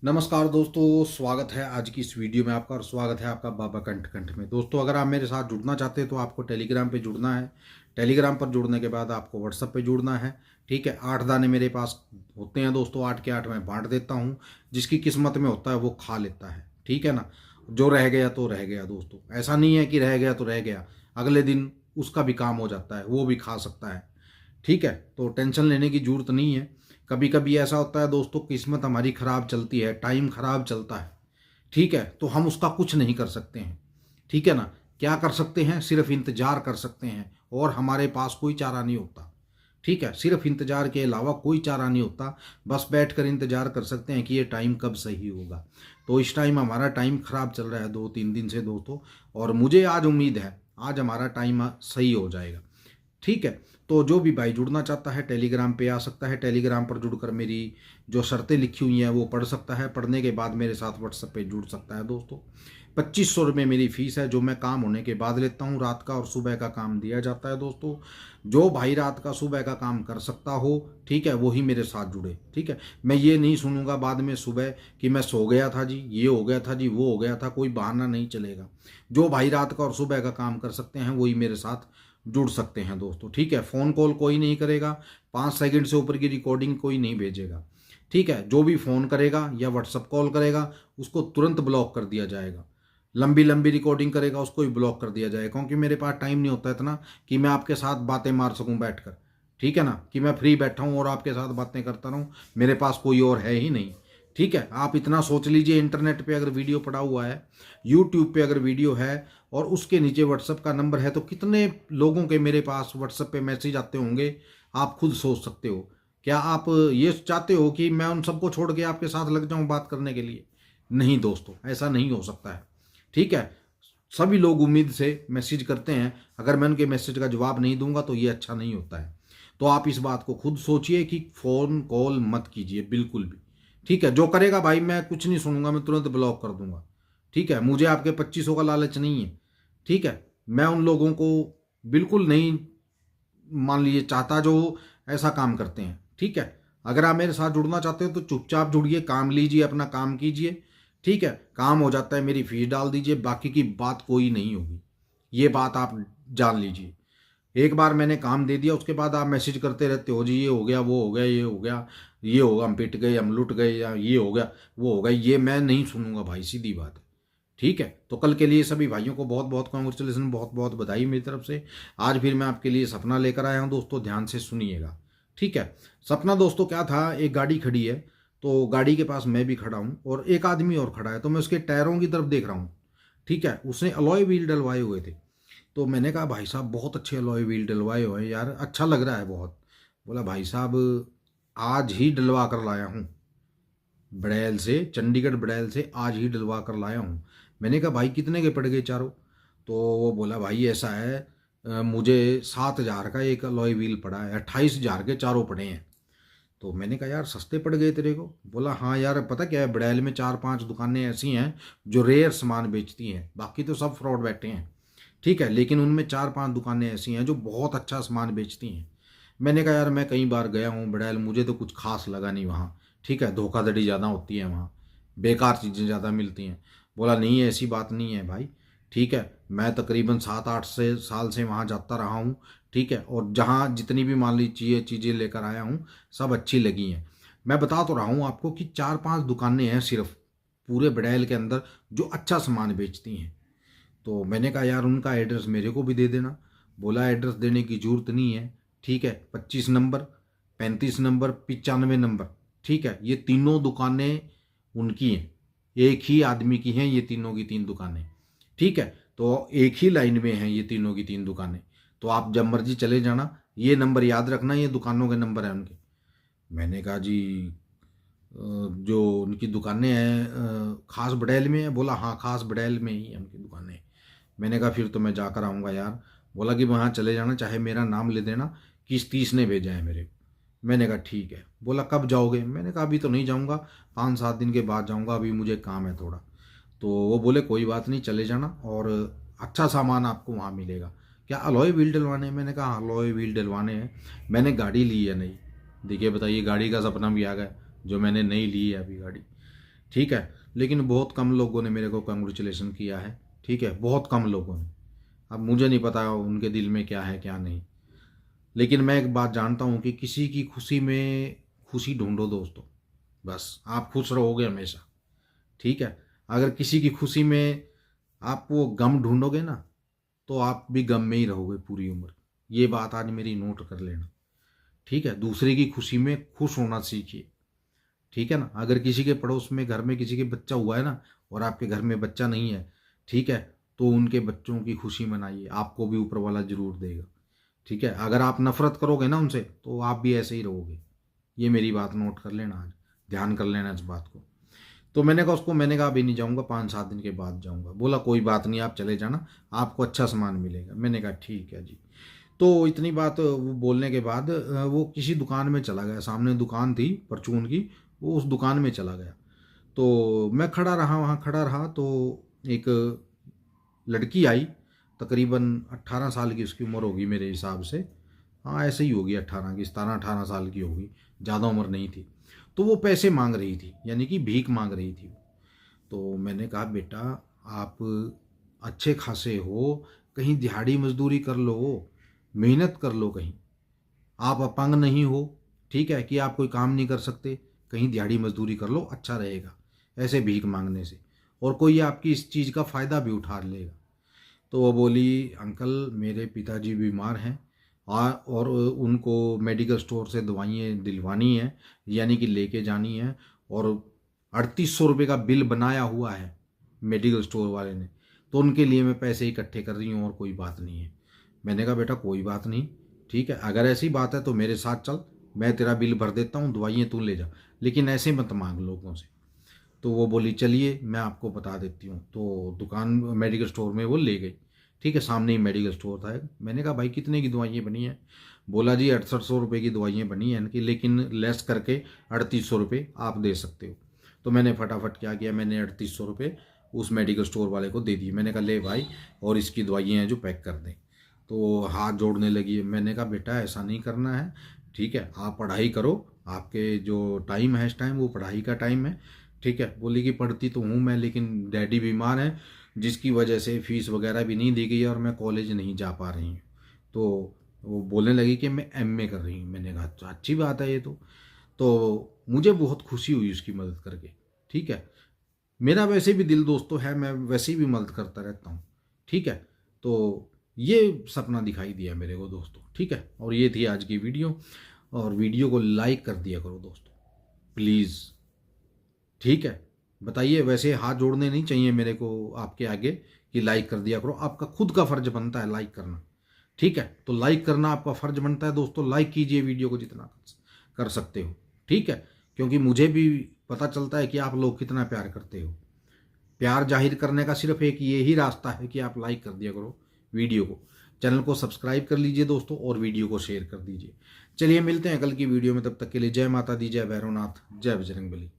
नमस्कार दोस्तों, स्वागत है आज की इस वीडियो में आपका और स्वागत है आपका बाबा कंठ कंठ में। दोस्तों, अगर आप मेरे साथ जुड़ना चाहते हैं तो आपको टेलीग्राम पे जुड़ना है। टेलीग्राम पर जुड़ने के बाद आपको व्हाट्सएप पे जुड़ना है। ठीक है, 8 दाने मेरे पास होते हैं दोस्तों, 8 के 8 मैं बांट देता हूँ। जिसकी किस्मत में होता है वो खा लेता है। ठीक है ना, जो रह गया तो रह गया दोस्तों। ऐसा नहीं है कि रह गया तो रह गया, अगले दिन उसका भी काम हो जाता है, वो भी खा सकता है। ठीक है, तो टेंशन लेने की जरूरत नहीं है। कभी कभी ऐसा होता है दोस्तों, किस्मत हमारी खराब चलती है, टाइम खराब चलता है। ठीक है, तो हम उसका कुछ नहीं कर सकते हैं। ठीक है ना, क्या कर सकते हैं, सिर्फ इंतजार कर सकते हैं और हमारे पास कोई चारा नहीं होता। ठीक है, सिर्फ इंतजार के अलावा कोई चारा नहीं होता। बस बैठकर इंतजार कर सकते हैं कि ये टाइम कब सही होगा। तो इस टाइम हमारा टाइम खराब चल रहा है 2-3 दिन से दोस्तों, और मुझे आज उम्मीद है आज हमारा टाइम सही हो जाएगा। ठीक है, तो जो भी भाई जुड़ना चाहता है टेलीग्राम पे आ सकता है। टेलीग्राम पर जुड़कर मेरी जो शर्तें लिखी हुई हैं वो पढ़ सकता है। पढ़ने के बाद मेरे साथ व्हाट्सएप पे जुड़ सकता है दोस्तों। 2500 रुपये मेरी फ़ीस है, जो मैं काम होने के बाद लेता हूँ। रात का और सुबह का काम दिया जाता है दोस्तों। जो भाई रात का सुबह का काम कर सकता हो, ठीक है, वही मेरे साथ जुड़े। ठीक है, मैं ये नहीं सुनूंगा बाद में सुबह कि मैं सो गया था जी, ये हो गया था जी, वो हो गया था। कोई बहाना नहीं चलेगा। जो भाई रात का और सुबह का काम कर सकते हैं वही मेरे साथ जुड़ सकते हैं दोस्तों। ठीक है, फ़ोन कॉल कोई नहीं करेगा, 5 सेकंड से ऊपर की रिकॉर्डिंग कोई नहीं भेजेगा। ठीक है, जो भी फ़ोन करेगा या व्हाट्सअप कॉल करेगा उसको तुरंत ब्लॉक कर दिया जाएगा। लंबी लंबी रिकॉर्डिंग करेगा उसको भी ब्लॉक कर दिया जाएगा, क्योंकि मेरे पास टाइम नहीं होता इतना कि मैं आपके साथ बातें मार सकूं बैठकर। ठीक है ना, कि मैं फ्री बैठा हूं और आपके साथ बातें करता रहूं। मेरे पास कोई और है ही नहीं। ठीक है, आप इतना सोच लीजिए, इंटरनेट पे अगर वीडियो पड़ा हुआ है, यूट्यूब पे अगर वीडियो है और उसके नीचे व्हाट्सएप का नंबर है, तो कितने लोगों के मेरे पास व्हाट्सएप पे मैसेज आते होंगे, आप खुद सोच सकते हो। क्या आप ये चाहते हो कि मैं उन सबको छोड़ के आपके साथ लग जाऊं बात करने के लिए? नहीं दोस्तों, ऐसा नहीं हो सकता है। ठीक है, सभी लोग उम्मीद से मैसेज करते हैं, अगर मैं उनके मैसेज का जवाब नहीं दूंगा तो ये अच्छा नहीं होता है। तो आप इस बात को खुद सोचिए कि फ़ोन कॉल मत कीजिए बिल्कुल भी। ठीक है, जो करेगा भाई मैं कुछ नहीं सुनूंगा, मैं तुरंत ब्लॉक कर दूंगा। ठीक है, मुझे आपके 2500 का लालच नहीं है। ठीक है, मैं उन लोगों को बिल्कुल नहीं, मान लीजिए, चाहता जो ऐसा काम करते हैं। ठीक है, अगर आप मेरे साथ जुड़ना चाहते हो तो चुपचाप जुड़िए, काम लीजिए, अपना काम कीजिए। ठीक है, काम हो जाता है, मेरी फीस डाल दीजिए, बाकी की बात कोई नहीं होगी। ये बात आप जान लीजिए। एक बार मैंने काम दे दिया, उसके बाद आप मैसेज करते रहते हो जी, ये हो गया, वो हो गया, ये हो गया, ये होगा, हम पिट गए, हम लुट गए, या ये हो गया, वो हो गया, ये मैं नहीं सुनूंगा भाई, सीधी बात है। ठीक है, तो कल के लिए सभी भाइयों को बहुत बहुत कॉन्ग्रेचुलेसन, बहुत बहुत बधाई मेरी तरफ से। आज फिर मैं आपके लिए सपना लेकर आया हूँ दोस्तों, ध्यान से सुनिएगा। ठीक है, सपना दोस्तों क्या था, एक गाड़ी खड़ी है, तो गाड़ी के पास मैं भी खड़ा हूँ और एक आदमी और खड़ा है, तो मैं उसके टायरों की तरफ देख रहा हूँ। ठीक है, उसने अलॉय व्हील डलवाए हुए थे। तो मैंने कहा भाई साहब बहुत अच्छे अलॉय व्हील डलवाए हुए हैं यार, अच्छा लग रहा है बहुत। बोला भाई साहब आज ही डलवा कर लाया हूँ, बड़ैल से, चंडीगढ़ बड़ैल से आज ही डलवा कर लाया हूँ। मैंने कहा भाई कितने के पड़ गए चारों? तो वो बोला भाई ऐसा है, मुझे 7,000 का एक अलॉय व्हील पड़ा है, 28,000 के चारों पड़े हैं। तो मैंने कहा यार सस्ते पड़ गए तेरे को। बोला हाँ यार, पता क्या है, बड़ैल में 4-5 दुकानें ऐसी हैं जो रेयर सामान बेचती हैं, बाकी तो सब फ्रॉड बैठे हैं। ठीक है, लेकिन उनमें 4-5 दुकानें ऐसी हैं जो बहुत अच्छा सामान बेचती हैं। मैंने कहा यार मैं कई बार गया हूँ बड़ैल, मुझे तो कुछ खास लगा नहीं वहाँ। ठीक है, धोखाधड़ी ज़्यादा होती है वहाँ, बेकार चीज़ें ज़्यादा मिलती हैं। बोला नहीं ऐसी बात नहीं है भाई। ठीक है, मैं तकरीबन 7-8 से साल से वहाँ जाता रहा हूँ। ठीक है, और जहाँ जितनी भी मान लीजिए चीज़ें लेकर आया हूँ सब अच्छी लगी हैं। मैं बता तो रहा हूँ आपको कि 4-5 दुकानें हैं सिर्फ पूरे बड़ैल के अंदर जो अच्छा सामान बेचती हैं। तो मैंने कहा यार उनका एड्रेस मेरे को भी दे देना। बोला एड्रेस देने की ज़रूरत नहीं है। ठीक है, 25 नंबर, 35 नंबर, 95 नंबर। ठीक है, ये तीनों दुकानें उनकी हैं, एक ही आदमी की हैं ये तीनों की तीन दुकानें। ठीक है, तो एक ही लाइन में हैं ये तीनों की तीन दुकानें। तो आप जब मर्जी चले जाना, ये नंबर याद रखना, ये दुकानों के नंबर हैं उनके। मैंने कहा जी जो उनकी दुकानें हैं खास बड़ैल में है? बोला हाँ खास बड़ैल में ही है उनकी दुकानें। मैंने कहा फिर तो मैं जाकर आऊँगा यार। बोला कि वहाँ चले जाना, चाहे मेरा नाम ले देना, किस तीस ने भेजा है मेरे को। मैंने कहा ठीक है। बोला कब जाओगे? मैंने कहा अभी तो नहीं जाऊँगा, 5-7 दिन के बाद जाऊँगा, अभी मुझे काम है थोड़ा। तो वो बोले कोई बात नहीं चले जाना, और अच्छा सामान आपको वहाँ मिलेगा। क्या अलॉय व्हील डलवाने हैं? मैंने कहा अलॉय व्हील डलवाने हैं। मैंने गाड़ी ली है नहीं। देखिए बताइए, गाड़ी का सपना भी आ गया, जो मैंने नहीं ली है अभी गाड़ी। ठीक है। लेकिन बहुत कम लोगों ने मेरे को कंग्रेचुलेशन किया है, ठीक है, बहुत कम लोगों ने। अब मुझे नहीं पता उनके दिल में क्या है क्या नहीं, लेकिन मैं एक बात जानता हूँ कि किसी की खुशी में खुशी ढूंढो दोस्तों, बस आप खुश रहोगे हमेशा, ठीक है। अगर किसी की खुशी में आप वो गम ढूंढोगे ना, तो आप भी गम में ही रहोगे पूरी उम्र। ये बात आज मेरी नोट कर लेना, ठीक है। दूसरे की खुशी में खुश होना सीखिए, ठीक है ना। अगर किसी के पड़ोस में घर में किसी के बच्चा हुआ है ना, और आपके घर में बच्चा नहीं है, ठीक है, तो उनके बच्चों की खुशी मनाइए, आपको भी ऊपर वाला जरूर देगा, ठीक है। अगर आप नफरत करोगे ना उनसे, तो आप भी ऐसे ही रहोगे। ये मेरी बात नोट कर लेना, आज ध्यान कर लेना इस बात को। तो मैंने कहा उसको, मैंने कहा अभी नहीं जाऊंगा, 5-7 दिन के बाद जाऊंगा। बोला कोई बात नहीं, आप चले जाना, आपको अच्छा सामान मिलेगा। मैंने कहा ठीक है जी। तो इतनी बात वो बोलने के बाद वो किसी दुकान में चला गया, सामने दुकान थी परचून की, वो उस दुकान में चला गया। तो मैं खड़ा रहा, वहाँ खड़ा रहा, तो एक लड़की आई, तकरीबन 18 साल की उसकी उम्र होगी मेरे हिसाब से। हाँ ऐसे ही होगी, 18 की, 17-18 साल की होगी, ज़्यादा उम्र नहीं थी। तो वो पैसे मांग रही थी, यानी कि भीख मांग रही थी। तो मैंने कहा बेटा आप अच्छे खासे हो, कहीं दिहाड़ी मजदूरी कर लो, मेहनत कर लो, कहीं आप अपंग नहीं हो, ठीक है, कि आप कोई काम नहीं कर सकते, कहीं दिहाड़ी मजदूरी कर लो, अच्छा रहेगा ऐसे भीख मांगने से, और कोई आपकी इस चीज़ का फ़ायदा भी उठा लेगा। तो वो बोली अंकल मेरे पिताजी बीमार हैं, और उनको मेडिकल स्टोर से दवाइयाँ दिलवानी है, यानी कि लेके जानी है, और 3800 रुपये का बिल बनाया हुआ है मेडिकल स्टोर वाले ने, तो उनके लिए मैं पैसे इकट्ठे कर रही हूँ, और कोई बात नहीं है। मैंने कहा बेटा कोई बात नहीं, ठीक है, अगर ऐसी बात है तो मेरे साथ चल, मैं तेरा बिल भर देता हूँ, दवाइयाँ तू ले जा, लेकिन ऐसे मत मांग लोगों से। तो वो बोली चलिए मैं आपको बता देती हूँ। तो दुकान मेडिकल स्टोर में वो ले गई, ठीक है, सामने ही मेडिकल स्टोर था। मैंने कहा भाई कितने की दवाइयाँ बनी हैं? बोला जी 6800 रुपये की दवाइयाँ बनी हैं इनकी, लेकिन लेस करके 3800 रुपये आप दे सकते हो। तो मैंने फटाफट क्या किया, मैंने 3800 रुपये उस मेडिकल स्टोर वाले को दे दिए। मैंने कहा ले भाई, और इसकी दवाइयाँ हैं जो पैक कर दें। तो हाथ जोड़ने लगी। मैंने कहा बेटा ऐसा नहीं करना है, ठीक है, आप पढ़ाई करो, आपके जो टाइम है इस टाइम वो पढ़ाई का टाइम है, ठीक है। बोली कि पढ़ती तो हूँ मैं, लेकिन डैडी बीमार हैं, जिसकी वजह से फीस वगैरह भी नहीं दी गई है, और मैं कॉलेज नहीं जा पा रही हूँ। तो वो बोलने लगी कि मैं एमए कर रही हूँ। मैंने कहा तो अच्छी बात है ये तो मुझे बहुत खुशी हुई उसकी मदद करके, ठीक है। मेरा वैसे भी दिल दोस्तों है, मैं वैसे भी मदद करता रहता हूँ, ठीक है। तो ये सपना दिखाई दिया मेरे को दोस्तों, ठीक है। और ये थी आज की वीडियो, और वीडियो को लाइक कर दिया करो दोस्तों प्लीज़, ठीक है। बताइए, वैसे हाथ जोड़ने नहीं चाहिए मेरे को आपके आगे कि लाइक कर दिया करो, आपका खुद का फर्ज बनता है लाइक करना, ठीक है। तो लाइक करना आपका फर्ज बनता है दोस्तों, लाइक कीजिए वीडियो को जितना कर सकते हो, ठीक है। क्योंकि मुझे भी पता चलता है कि आप लोग कितना प्यार करते हो। प्यार जाहिर करने का सिर्फ एक ये ही रास्ता है कि आप लाइक कर दिया करो वीडियो को, चैनल को सब्सक्राइब कर लीजिए दोस्तों, और वीडियो को शेयर कर दीजिए। चलिए मिलते हैं कल की वीडियो में, तब तक के लिए जय माता दी, जय भैरवनाथ, जय बजरंगबली।